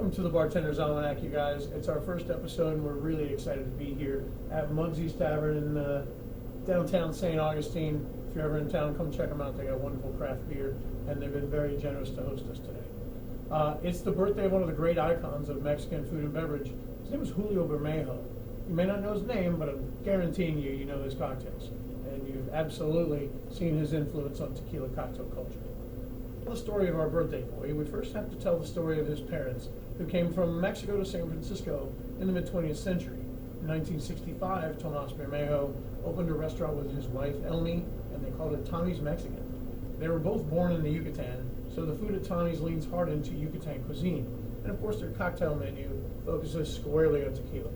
Welcome to the Bartenders Almanack, you guys. It's our first episode, and we're really excited to be here at Muggsy's Tavern in downtown St. Augustine. If you're ever in town, come check them out. They got wonderful craft beer, and they've been very generous to host us today. It's the birthday of one of the great icons of Mexican food and beverage. His name is Julio Bermejo. You may not know his name, but I'm guaranteeing you know his cocktails. And you've absolutely seen his influence on tequila cocktail culture. The story of our birthday boy, we first have to tell the story of his parents, who came from Mexico to San Francisco in the mid-20th century. In 1965, Tomas Bermejo opened a restaurant with his wife, Elmi, and they called it Tommy's Mexican. They were both born in the Yucatan, so the food at Tommy's leans hard into Yucatan cuisine, and of course their cocktail menu focuses squarely on tequila.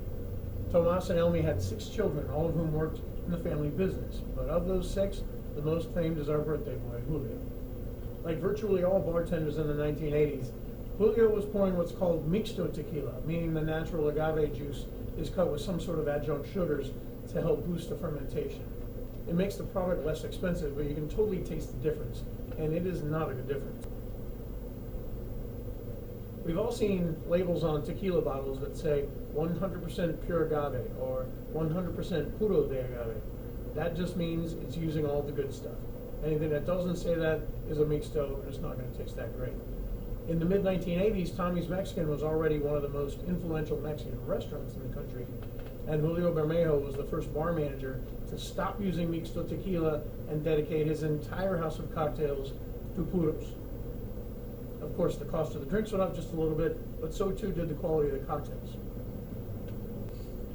Tomas and Elmi had 6 children, all of whom worked in the family business, but of those 6, the most famed is our birthday boy, Julio. Like virtually all bartenders in the 1980s, Julio was pouring what's called mixto tequila, meaning the natural agave juice is cut with some sort of adjunct sugars to help boost the fermentation. It makes the product less expensive, but you can totally taste the difference, and it is not a good difference. We've all seen labels on tequila bottles that say 100% pure agave or 100% puro de agave. That just means it's using all the good stuff. Anything that doesn't say that is a mixto, and it's not going to taste that great. In the mid-1980s, Tommy's Mexican was already one of the most influential Mexican restaurants in the country, and Julio Bermejo was the first bar manager to stop using mixto tequila and dedicate his entire house of cocktails to puros. Of course, the cost of the drinks went up just a little bit, but so too did the quality of the cocktails.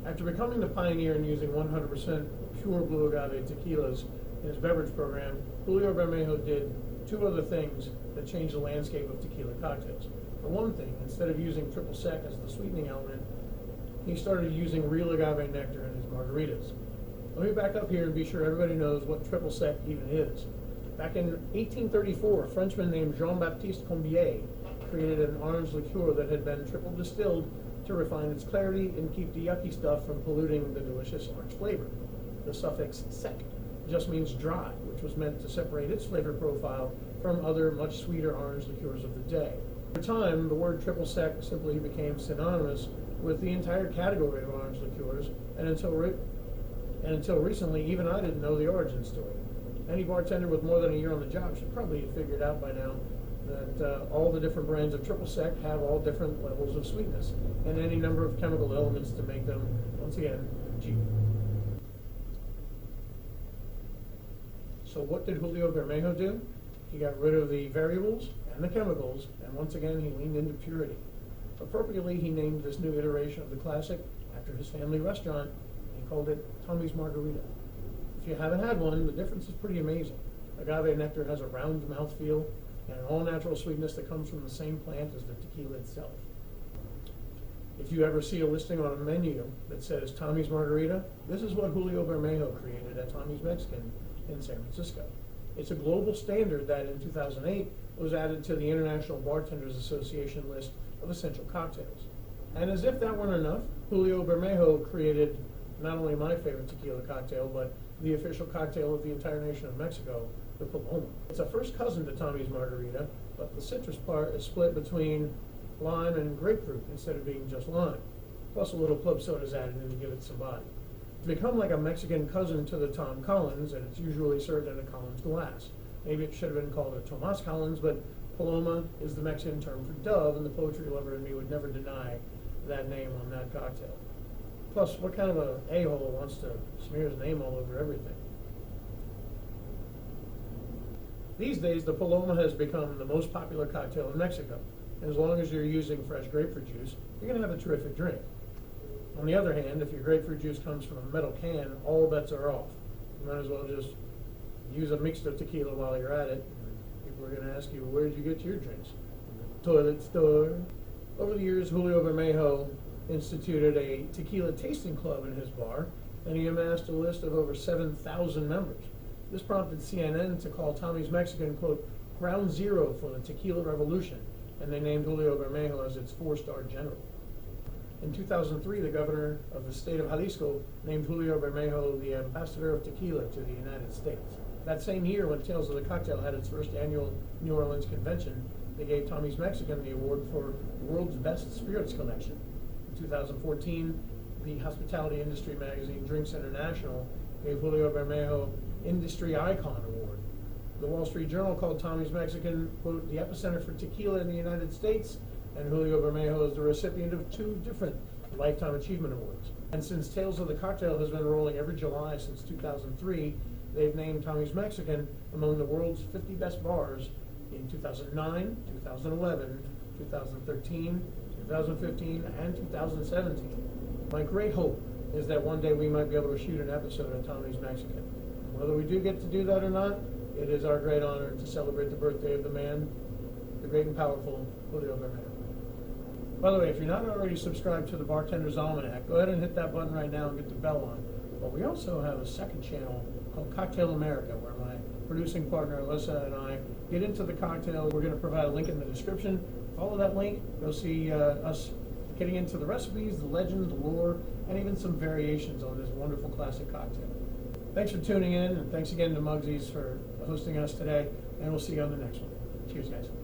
After becoming the pioneer in using 100% pure blue agave tequilas in his beverage program, Julio Bermejo did 2 other things that changed the landscape of tequila cocktails. For one thing, instead of using triple sec as the sweetening element, he started using real agave nectar in his margaritas. Let me back up here and be sure everybody knows what triple sec even is. Back in 1834, a Frenchman named Jean-Baptiste Combier created an orange liqueur that had been triple distilled to refine its clarity and keep the yucky stuff from polluting the delicious orange flavor. The suffix sec just means dry, which was meant to separate its flavor profile from other much sweeter orange liqueurs of the day. Over time, the word triple sec simply became synonymous with the entire category of orange liqueurs, and until recently, even I didn't know the origin story. Any bartender with more than a year on the job should probably have figured out by now that all the different brands of triple sec have all different levels of sweetness and any number of chemical elements to make them, once again, cheap. So what did Julio Bermejo do? He got rid of the variables and the chemicals, and once again he leaned into purity. Appropriately, he named this new iteration of the classic after his family restaurant, and he called it Tommy's Margarita. If you haven't had one, the difference is pretty amazing. Agave nectar has a round mouthfeel and an all-natural sweetness that comes from the same plant as the tequila itself. If you ever see a listing on a menu that says Tommy's Margarita, this is what Julio Bermejo created at Tommy's Mexican in San Francisco. It's a global standard that in 2008 was added to the International Bartenders Association list of essential cocktails. And as if that weren't enough, Julio Bermejo created not only my favorite tequila cocktail, but the official cocktail of the entire nation of Mexico, the Paloma. It's a first cousin to Tommy's Margarita, but the citrus part is split between lime and grapefruit instead of being just lime. Plus a little club soda is added in to give it some body. It's become like a Mexican cousin to the Tom Collins, and it's usually served in a Collins glass. Maybe it should have been called a Tomas Collins, but Paloma is the Mexican term for dove, and the poetry lover in me would never deny that name on that cocktail. Plus, what kind of an a-hole wants to smear his name all over everything? These days, the Paloma has become the most popular cocktail in Mexico. And as long as you're using fresh grapefruit juice, you're going to have a terrific drink. On the other hand, if your grapefruit juice comes from a metal can, all bets are off. You might as well just use a mixto tequila while you're at it. People are going to ask you, where did you get your drinks? Toilet store. Over the years, Julio Bermejo instituted a tequila tasting club in his bar, and he amassed a list of over 7,000 members. This prompted CNN to call Tommy's Mexican, quote, ground zero for the tequila revolution, and they named Julio Bermejo as its 4-star general. In 2003, the governor of the state of Jalisco named Julio Bermejo the ambassador of tequila to the United States. That same year, when Tales of the Cocktail had its first annual New Orleans convention, they gave Tommy's Mexican the award for World's Best Spirits Collection. In 2014, the hospitality industry magazine Drinks International gave Julio Bermejo Industry Icon Award. The Wall Street Journal called Tommy's Mexican, quote, the epicenter for tequila in the United States, and Julio Bermejo is the recipient of 2 different Lifetime Achievement Awards. And since Tales of the Cocktail has been rolling every July since 2003, they've named Tommy's Mexican among the world's 50 best bars in 2009, 2011, 2013, 2015, and 2017. My great hope is that one day we might be able to shoot an episode of Tommy's Mexican. Whether we do get to do that or not, it is our great honor to celebrate the birthday of the man, the great and powerful Julio Bermejo. By the way, if you're not already subscribed to the Bartenders Almanack, go ahead and hit that button right now and get the bell on. But we also have a second channel called Cocktail America, where my producing partner Alyssa and I get into the cocktails. We're going to provide a link in the description. Follow that link. You'll see us getting into the recipes, the legend, the lore, and even some variations on this wonderful classic cocktail. Thanks for tuning in, and thanks again to Mugsies for hosting us today, and we'll see you on the next one. Cheers, guys.